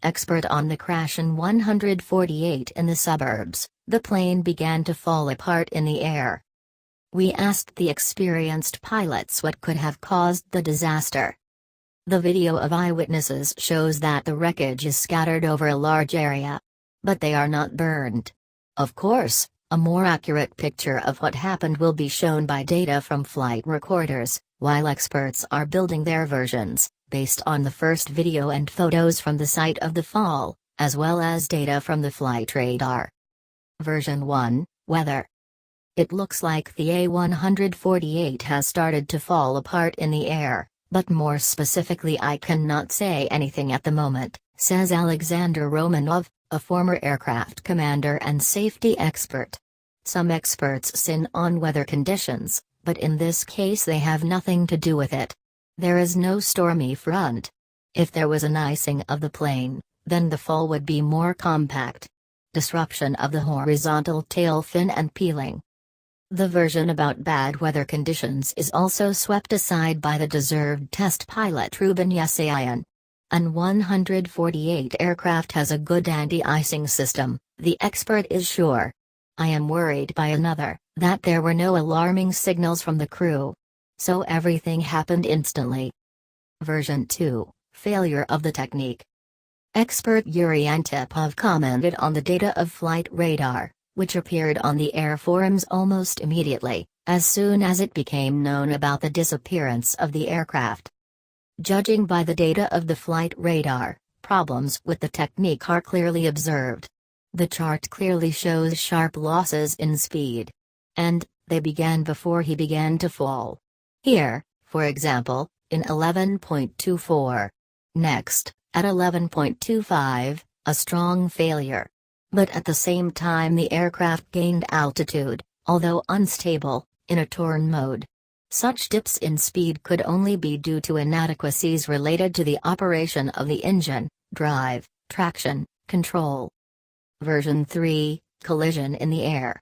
expert on the crash in 148 in the suburbs, the plane began to fall apart in the air. We asked the experienced pilots what could have caused the disaster. The video of eyewitnesses shows that the wreckage is scattered over a large area. But they are not burned. Of course, a more accurate picture of what happened will be shown by data from flight recorders, while experts are building their versions, based on the first video and photos from the site of the fall, as well as data from the flight radar. Version 1, Weather. It looks like the A-148 has started to fall apart in the air, but more specifically I cannot say anything at the moment, says Alexander Romanov, a former aircraft commander and safety expert. Some experts sin on weather conditions, but in this case they have nothing to do with it. There is no stormy front. If there was an icing of the plane, then the fall would be more compact. Disruption of the horizontal tail fin and peeling. The version about bad weather conditions is also swept aside by the deserved test pilot Ruben Yasayan. An 148 aircraft has a good anti-icing system, the expert is sure. I am worried by another, that there were no alarming signals from the crew. So everything happened instantly. Version 2, Failure of the technique. Expert Yuri Antipov commented on the data of flight radar, which appeared on the air forums almost immediately, as soon as it became known about the disappearance of the aircraft. Judging by the data of the flight radar, problems with the technique are clearly observed. The chart clearly shows sharp losses in speed. And, they began before he began to fall. Here, for example, in 11.24. Next, at 11.25, a strong failure. But at the same time the aircraft gained altitude, although unstable, in a turn mode. Such dips in speed could only be due to inadequacies related to the operation of the engine, drive, traction, control. Version 3, Collision in the air.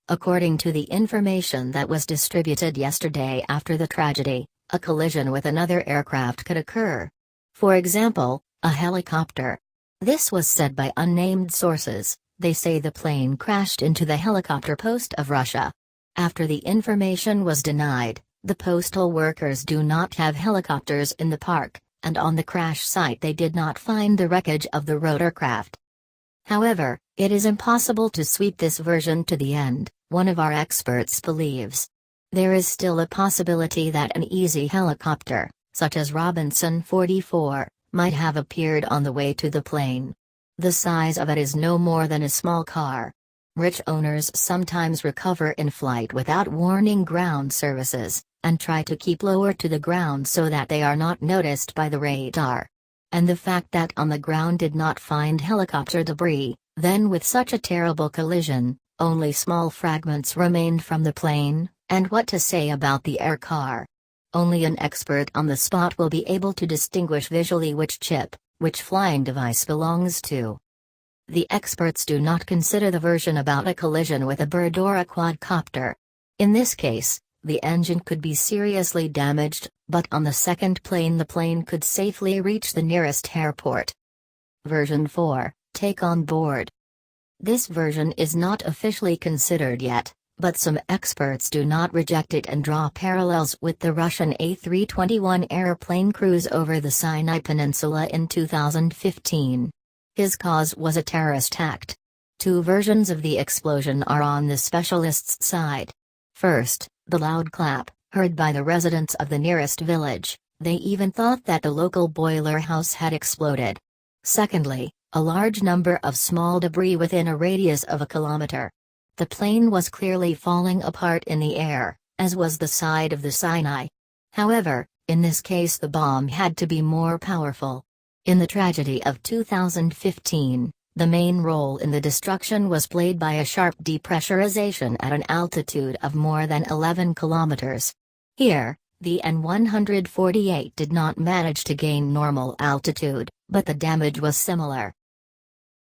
According to the information that was distributed yesterday after the tragedy, a collision with another aircraft could occur. For example, a helicopter. This was said by unnamed sources. They say the plane crashed into the helicopter post of Russia. After the information was denied, the postal workers do not have helicopters in the park, and on the crash site they did not find the wreckage of the rotorcraft. However, it is impossible to sweep this version to the end, one of our experts believes. There is still a possibility that an easy helicopter, such as Robinson 44, might have appeared on the way to the plane. The size of it is no more than a small car. Rich owners sometimes recover in flight without warning ground services, and try to keep lower to the ground so that they are not noticed by the radar. And the fact that on the ground did not find helicopter debris, then with such a terrible collision, only small fragments remained from the plane, and what to say about the air car? Only an expert on the spot will be able to distinguish visually which chip, which flying device belongs to. The experts do not consider the version about a collision with a bird or a quadcopter. In this case, the engine could be seriously damaged, but on the second plane the plane could safely reach the nearest airport. Version 4, Take on board. This version is not officially considered yet, but some experts do not reject it and draw parallels with the Russian A321 airplane cruise over the Sinai Peninsula in 2015. His cause was a terrorist act. Two versions of the explosion are on the specialists' side. First, the loud clap, heard by the residents of the nearest village. They even thought that the local boiler house had exploded. Secondly, a large number of small debris within a radius of a kilometer. The plane was clearly falling apart in the air, as was the side of the Sinai. However, in this case the bomb had to be more powerful. In the tragedy of 2015, the main role in the destruction was played by a sharp depressurization at an altitude of more than 11 kilometers. Here, the N-148 did not manage to gain normal altitude, but the damage was similar.